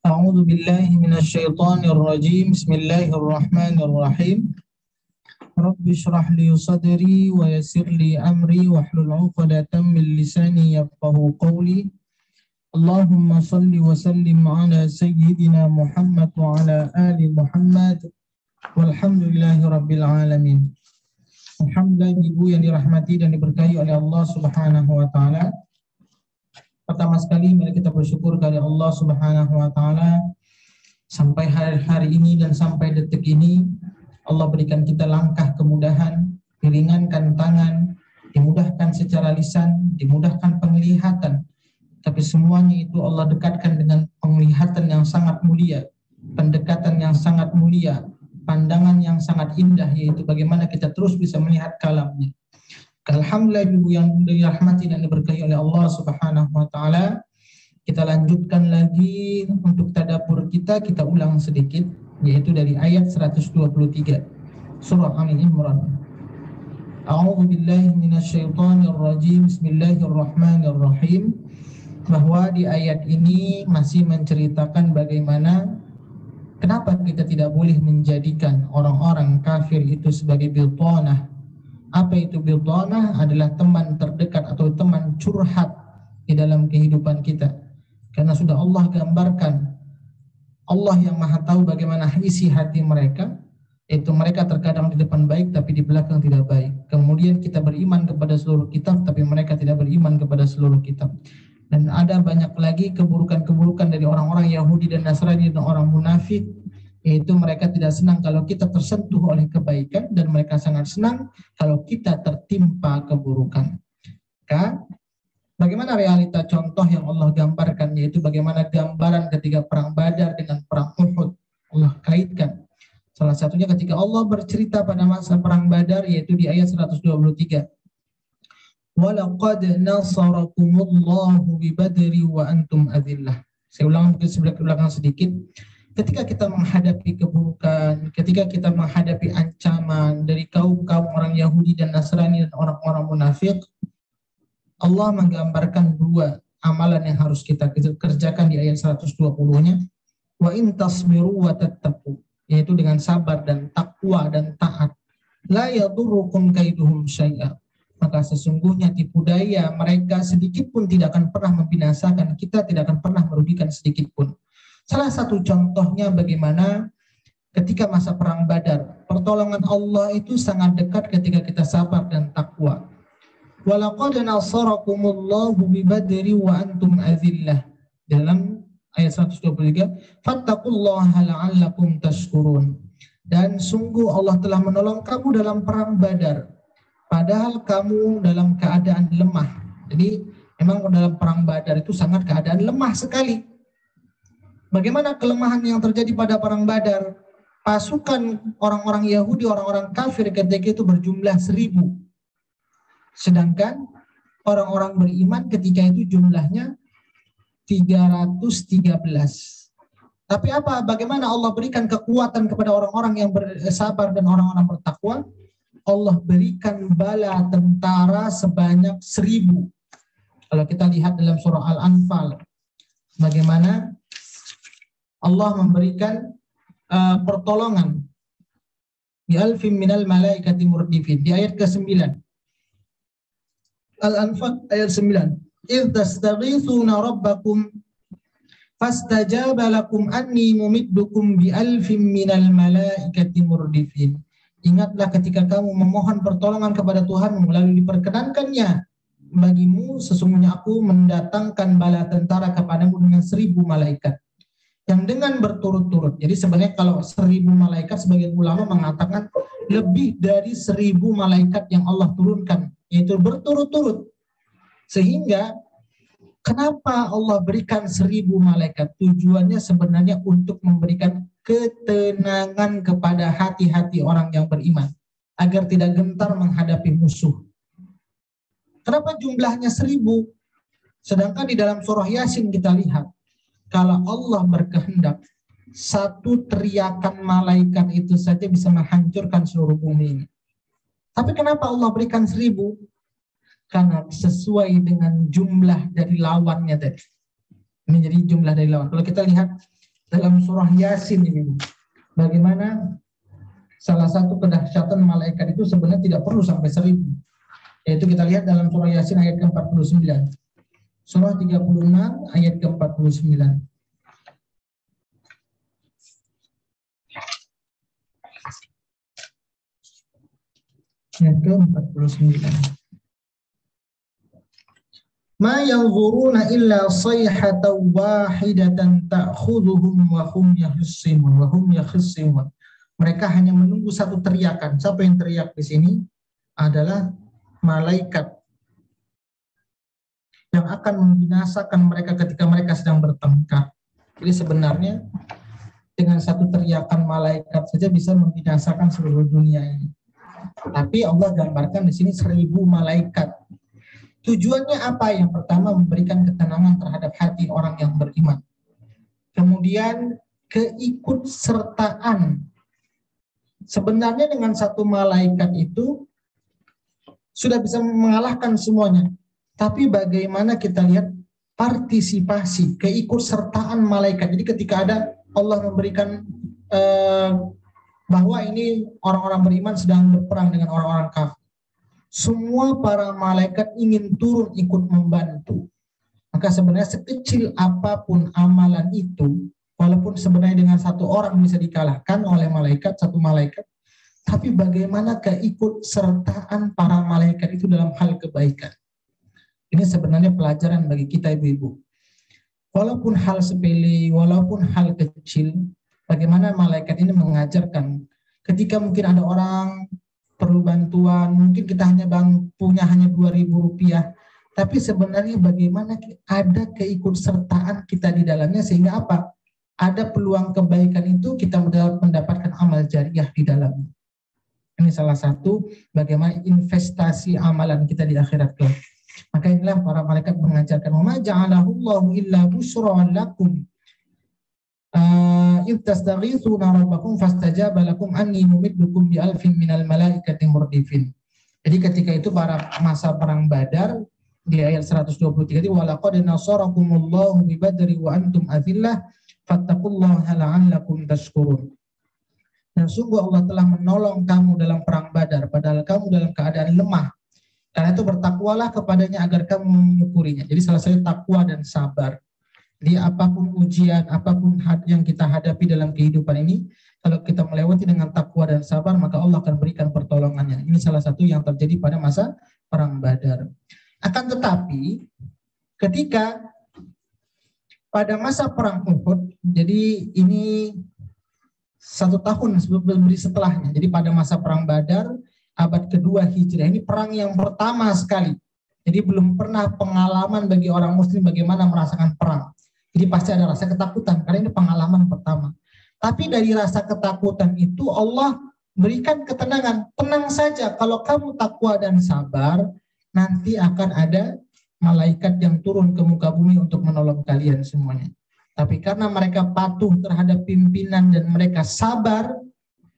A'udzu billahi minasyaitonir rajim. Bismillahirrahmanirrahim. Rabbi shrah li sadri wa yassir li amri wahlul 'uqdatam min lisani yafqahu qawli. Allahumma shalli wa sallim ala sayyidina Muhammad wa ala ali Muhammad. Walhamdulillahi rabbil alamin. Alhamdulillah, ibu yang dirahmati dan diberkahi oleh Allah Subhanahu wa taala. Pertama sekali mari kita bersyukur kepada Allah Subhanahu wa taala sampai hari ini dan sampai detik ini Allah berikan kita langkah kemudahan, diringankan tangan, dimudahkan secara lisan, dimudahkan penglihatan. Tapi semuanya itu Allah dekatkan dengan penglihatan yang sangat mulia, pendekatan yang sangat mulia, pandangan yang sangat indah, yaitu bagaimana kita terus bisa melihat kalamnya. Alhamdulillah, ibu yang dirahmati dan diberkahi oleh Allah Subhanahu wa taala. Kita lanjutkan lagi untuk tadabbur kita ulang sedikit, yaitu dari ayat 123 surah Ali Imran. A'udzu billahi minasyaitonir rajim. Bismillahirrahmanirrahim. Bahwa di ayat ini masih menceritakan bagaimana kenapa kita tidak boleh menjadikan orang-orang kafir itu sebagai bitanah. Apa itu bitanah? Adalah teman terdekat atau teman curhat di dalam kehidupan kita. Karena sudah Allah gambarkan, Allah yang maha tahu bagaimana isi hati mereka, yaitu mereka terkadang di depan baik tapi di belakang tidak baik. Kemudian kita beriman kepada seluruh kitab tapi mereka tidak beriman kepada seluruh kitab. Dan ada banyak lagi keburukan-keburukan dari orang-orang Yahudi dan Nasrani dan orang munafik, yaitu mereka tidak senang kalau kita tersentuh oleh kebaikan dan mereka sangat senang kalau kita tertimpa keburukan. Bagaimana realita contoh yang Allah gambarkan, yaitu bagaimana gambaran ketika perang Badar dengan perang Uhud Allah kaitkan. Salah satunya ketika Allah bercerita pada masa perang Badar, yaitu di ayat 123. Walaqad nasarakumullahu bi Badri wa antum adillah. Saya ulang sebelah belakang sedikit. Ketika kita menghadapi keburukan, ketika kita menghadapi ancaman dari kaum-kaum orang Yahudi dan Nasrani dan orang-orang munafik, Allah menggambarkan dua amalan yang harus kita kerjakan di ayat 120-nya. Wa in tasbiru wa tattaqu, yaitu dengan sabar dan takwa dan taat. La yadurrukum kaiduhum syai'a. Maka sesungguhnya tipu daya mereka sedikit pun tidak akan pernah membinasakan kita, tidak akan pernah merugikan sedikit pun. Salah satu contohnya bagaimana ketika masa perang Badar, pertolongan Allah itu sangat dekat ketika kita sabar dan takwa. Walaqad nasarakumullahu bi Badri wa antum adillah. Dalam ayat 123, fattaqullaha la'allakum tashkurun. Dan sungguh Allah telah menolong kamu dalam perang Badar, padahal kamu dalam keadaan lemah. Jadi memang dalam perang Badar itu sangat keadaan lemah sekali. Bagaimana kelemahan yang terjadi pada perang Badar? Pasukan orang-orang Yahudi, orang-orang kafir ketika itu berjumlah 1.000. Sedangkan orang-orang beriman ketika itu jumlahnya 313. Tapi bagaimana Allah berikan kekuatan kepada orang-orang yang bersabar dan orang-orang bertakwa? Allah berikan bala tentara sebanyak 1.000. Kalau kita lihat dalam surah Al-Anfal, bagaimana Allah memberikan pertolongan bi alfin minal malaikati murdifin di ayat ke-9. Al-Anfal ayat 9. Idh tastaghithuna rabbakum fastajaba lakum anni mumiddukum bi alfin minal malaikati murdifin. Ingatlah ketika kamu memohon pertolongan kepada Tuhanmu lalu diperkenankannya bagimu, sesungguhnya aku mendatangkan bala tentara kepadamu dengan 1.000 malaikat. Yang dengan berturut-turut. Jadi sebenarnya kalau 1.000 malaikat, sebagian ulama mengatakan lebih dari 1.000 malaikat yang Allah turunkan, yaitu berturut-turut. Sehingga kenapa Allah berikan 1.000 malaikat? Tujuannya sebenarnya untuk memberikan ketenangan kepada hati-hati orang yang beriman, agar tidak gentar menghadapi musuh. Kenapa jumlahnya 1.000? Sedangkan di dalam surah Yasin kita lihat, kalau Allah berkehendak, satu teriakan malaikat itu saja bisa menghancurkan seluruh bumi ini. Tapi kenapa Allah berikan 1.000? Karena sesuai dengan jumlah dari lawannya tadi. Ini jadi jumlah dari lawan. Kalau kita lihat dalam surah Yasin ini. Bagaimana salah satu kedahsyatan malaikat itu sebenarnya tidak perlu sampai 1000. Yaitu kita lihat dalam surah Yasin ayat ke-49. Surah 36 ayat ke-49. Ayat ke-49. Ma yanzuruna illa sayhatan wahidatan ta'khudhuhum wa hum yakhsimun. Mereka hanya menunggu satu teriakan. Siapa yang teriak di sini? Adalah malaikat yang akan membinasakan mereka ketika mereka sedang bertengkar. Jadi sebenarnya dengan satu teriakan malaikat saja bisa membinasakan seluruh dunia ini. Tapi Allah gambarkan di sini 1000 malaikat. Tujuannya apa? Yang pertama, memberikan ketenangan terhadap hati orang yang beriman. Kemudian keikutsertaan. Sebenarnya dengan satu malaikat itu sudah bisa mengalahkan semuanya. Tapi bagaimana kita lihat partisipasi, keikutsertaan malaikat. Jadi ketika ada Allah memberikan bahwa ini orang-orang beriman sedang berperang dengan orang-orang kafir. Semua para malaikat ingin turun ikut membantu. Maka sebenarnya sekecil apapun amalan itu, walaupun sebenarnya dengan satu orang bisa dikalahkan oleh malaikat, satu malaikat, tapi bagaimana keikutsertaan para malaikat itu dalam hal kebaikan. Ini sebenarnya pelajaran bagi kita ibu-ibu. Walaupun hal sepele, walaupun hal kecil, bagaimana malaikat ini mengajarkan. Ketika mungkin ada orang perlu bantuan, mungkin kita punya hanya 2.000 rupiah, tapi sebenarnya bagaimana ada keikutsertaan kita di dalamnya sehingga apa? Ada peluang kebaikan itu kita mendapatkan amal jariah di dalamnya. Ini salah satu bagaimana investasi amalan kita di akhirat kelak. Maka inilah para malaikat mengajarkan, "Ma ja'alahu Allahu illa busyran lakum. Idh tastaghithuna rabbakum fastajaba lakum anni mumiddukum bi alfin minal malaikati murdifin." Jadi ketika itu para masa perang Badar di ayat 123 itu walaqad nasarakumullahu bi badri wa antum adillah fattaqullaha la'allakum tashkurun. Dan sungguh Allah telah menolong kamu dalam perang Badar padahal kamu dalam keadaan lemah. Karena itu bertakwalah kepadanya agar kamu menyukurinya. Jadi salah satu takwa dan sabar. Jadi apapun ujian, apapun yang kita hadapi dalam kehidupan ini, kalau kita melewati dengan takwa dan sabar, maka Allah akan berikan pertolongannya. Ini salah satu yang terjadi pada masa perang Badar. Akan tetapi, ketika pada masa perang Uhud, jadi ini 1 tahun setelahnya. Jadi pada masa perang Badar, abad kedua Hijriah, ini perang yang pertama sekali. Jadi belum pernah pengalaman bagi orang muslim bagaimana merasakan perang. Jadi pasti ada rasa ketakutan, karena ini pengalaman pertama. Tapi dari rasa ketakutan itu Allah berikan ketenangan. Tenang saja, kalau kamu takwa dan sabar, nanti akan ada malaikat yang turun ke muka bumi untuk menolong kalian semuanya. Tapi karena mereka patuh terhadap pimpinan dan mereka sabar,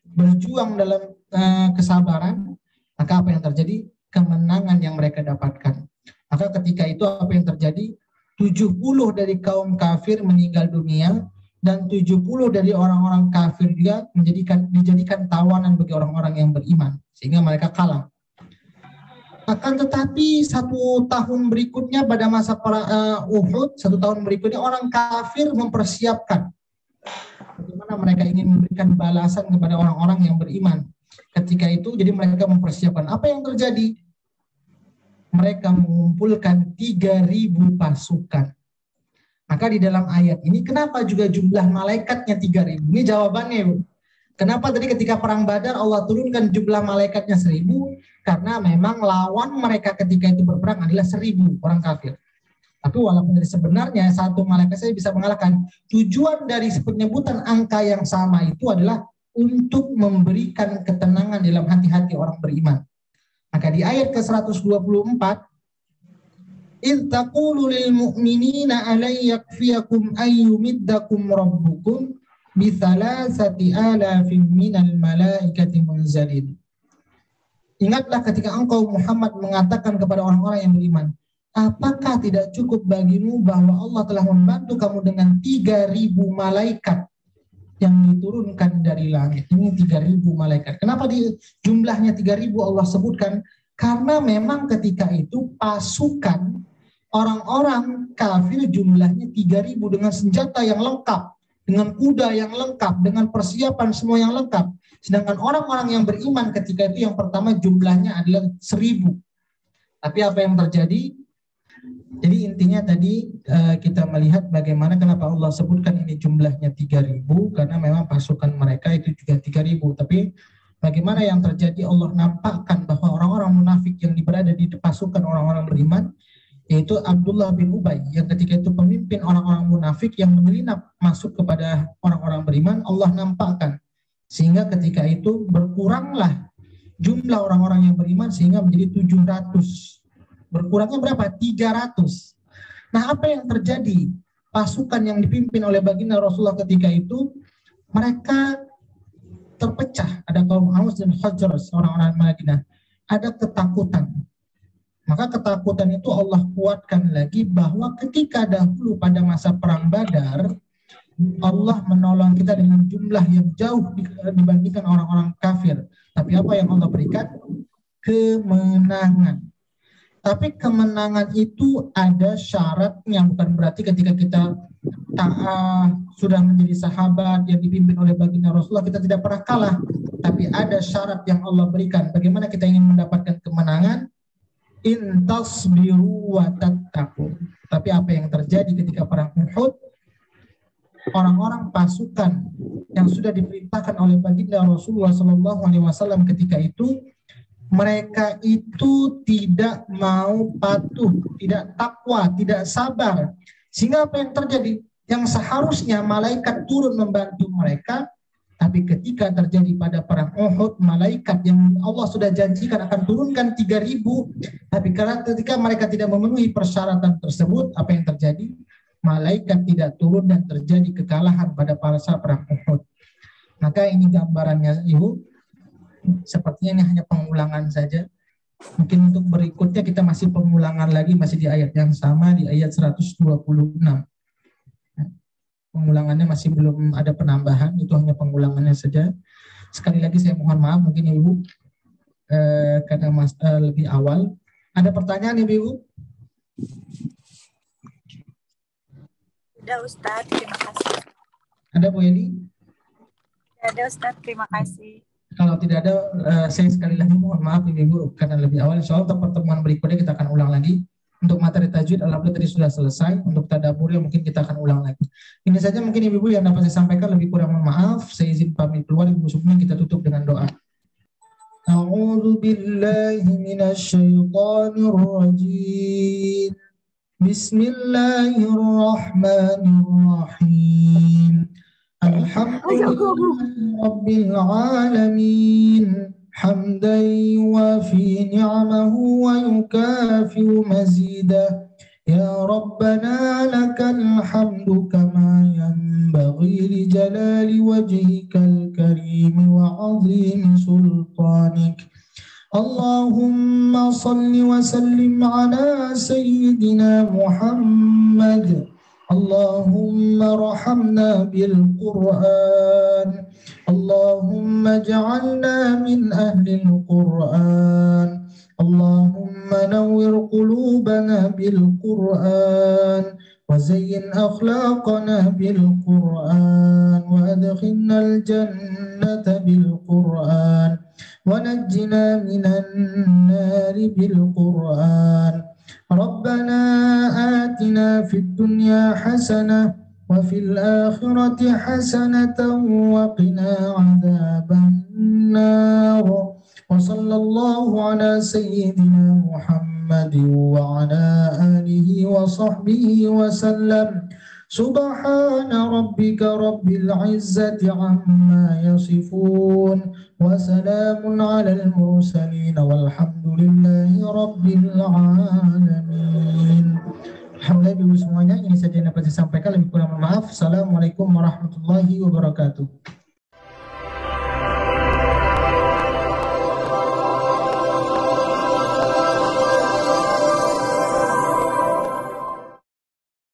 berjuang dalam kesabaran, maka apa yang terjadi? Kemenangan yang mereka dapatkan. Maka ketika itu apa yang terjadi? 70 dari kaum kafir meninggal dunia dan 70 dari orang-orang kafir juga dijadikan tawanan bagi orang-orang yang beriman sehingga mereka kalah. Akan tetapi 1 tahun berikutnya pada masa Uhud, 1 tahun berikutnya orang kafir mempersiapkan bagaimana mereka ingin memberikan balasan kepada orang-orang yang beriman. Ketika itu jadi mereka mempersiapkan. Apa yang terjadi? Mereka mengumpulkan 3.000 pasukan. Maka di dalam ayat ini kenapa juga jumlah malaikatnya 3.000? Ini jawabannya, Bu. Kenapa tadi ketika perang Badar Allah turunkan jumlah malaikatnya 1.000? Karena memang lawan mereka ketika itu berperang adalah 1.000 orang kafir. Tapi walaupun dari sebenarnya 1 malaikat saya bisa mengalahkan, tujuan dari penyebutan angka yang sama itu adalah untuk memberikan ketenangan dalam hati-hati orang beriman. Maka di ayat ke-124, "Idz taqulu lil mu'minina alay yakfiyakum ayyumiddakum rabbukum bi 3,000 minal malaikati munzalin." Ingatlah ketika engkau Muhammad mengatakan kepada orang-orang yang beriman, apakah tidak cukup bagimu bahwa Allah telah membantu kamu dengan 3.000 malaikat yang diturunkan dari langit? Ini 3.000 malaikat. Kenapa di jumlahnya 3.000 Allah sebutkan? Karena memang ketika itu pasukan orang-orang kafir jumlahnya 3.000 dengan senjata yang lengkap, dengan kuda yang lengkap, dengan persiapan semua yang lengkap. Sedangkan orang-orang yang beriman ketika itu yang pertama jumlahnya adalah 1.000. Tapi apa yang terjadi? Jadi intinya tadi kita melihat bagaimana kenapa Allah sebutkan ini jumlahnya 3.000, karena memang pasukan mereka itu juga 3.000. Tapi bagaimana yang terjadi, Allah nampakkan bahwa orang-orang munafik yang berada di pasukan orang-orang beriman, yaitu Abdullah bin Ubay, yang ketika itu pemimpin orang-orang munafik yang menyelinap masuk kepada orang-orang beriman, Allah nampakkan. Sehingga ketika itu berkuranglah jumlah orang-orang yang beriman sehingga menjadi 700. Berkurangnya berapa? 300. Nah, apa yang terjadi? Pasukan yang dipimpin oleh baginda Rasulullah ketika itu, mereka terpecah. Ada kaum Aus dan Khazraj, orang-orang Madinah. Ada ketakutan. Maka ketakutan itu Allah kuatkan lagi bahwa ketika dahulu pada masa perang Badar, Allah menolong kita dengan jumlah yang jauh dibandingkan orang-orang kafir. Tapi apa yang Allah berikan? Kemenangan. Tapi kemenangan itu ada syaratnya, bukan berarti ketika kita sudah menjadi sahabat yang dipimpin oleh baginda Rasulullah kita tidak pernah kalah. Tapi ada syarat yang Allah berikan. Bagaimana kita ingin mendapatkan kemenangan? In tasbiru wa tattaqun. Tapi apa yang terjadi ketika perang Uhud? Orang-orang pasukan yang sudah diperintahkan oleh baginda Rasulullah SAW ketika itu, mereka itu tidak mau patuh, tidak takwa, tidak sabar. Sehingga apa yang terjadi? Yang seharusnya malaikat turun membantu mereka, tapi ketika terjadi pada perang Uhud, malaikat yang Allah sudah janjikan akan turunkan 3.000, tapi karena ketika mereka tidak memenuhi persyaratan tersebut, apa yang terjadi? Malaikat tidak turun dan terjadi kekalahan pada saat perang Uhud. Maka ini gambarannya, Ibu. Sepertinya ini hanya pengulangan saja. Mungkin untuk berikutnya kita masih pengulangan lagi, masih di ayat yang sama, di ayat 126. Pengulangannya masih belum ada penambahan, itu hanya pengulangannya saja. Sekali lagi saya mohon maaf, mungkin Ibu karena lebih awal. Ada pertanyaan Ibu? Ada Ustadz, terima kasih. Ada Bu Edi? Ada Ustadz, terima kasih. Kalau tidak ada, saya sekali lagi mohon maaf Ibu karena lebih awal. Insya Allah untuk pertemuan berikutnya kita akan ulang lagi. Untuk materi tajwid alhamdulillah tadi sudah selesai. Untuk tadabbur mungkin kita akan ulang lagi. Ini saja mungkin Ibu yang dapat saya sampaikan, lebih kurang mohon maaf. Saya izin pamit keluar. Ibu sebelumnya kita tutup dengan doa. A'udzu billahi minasy syaithanir rajim. Bismillahirrahmanirrahim. Alhamdulillahi Rabbil Alamin hamdan yuwafi ni'amahu wa yukafi'u mazidah. Ya Rabbana lakal hamdu kama yanbaghi li jalali wajhikal karim wa 'azimi sultanik. Allahumma salli wa sallim ala sayyidina Muhammad. اللهم ارحمنا بالقرآن اللهم اجعلنا من أهل القرآن اللهم نور قلوبنا بالقرآن وزين أخلاقنا بالقرآن وأدخلنا الجنة بالقرآن ونجنا من النار بالقرآن ربنا آتنا في الدنيا حسنة وفي الآخرة حسنة وقنا عذاب النار وصلى الله على سيدنا محمد وعلى آله وصحبه وسلم سبحان ربك رب العزة عما يصفون وسلام على المرسلين والحمد لله رب العالمين. Alhamdulillah Ibu semuanya, ini saja yang dapat saya sampaikan. Lebih kurang mohon maaf. Assalamualaikum warahmatullahi wabarakatuh.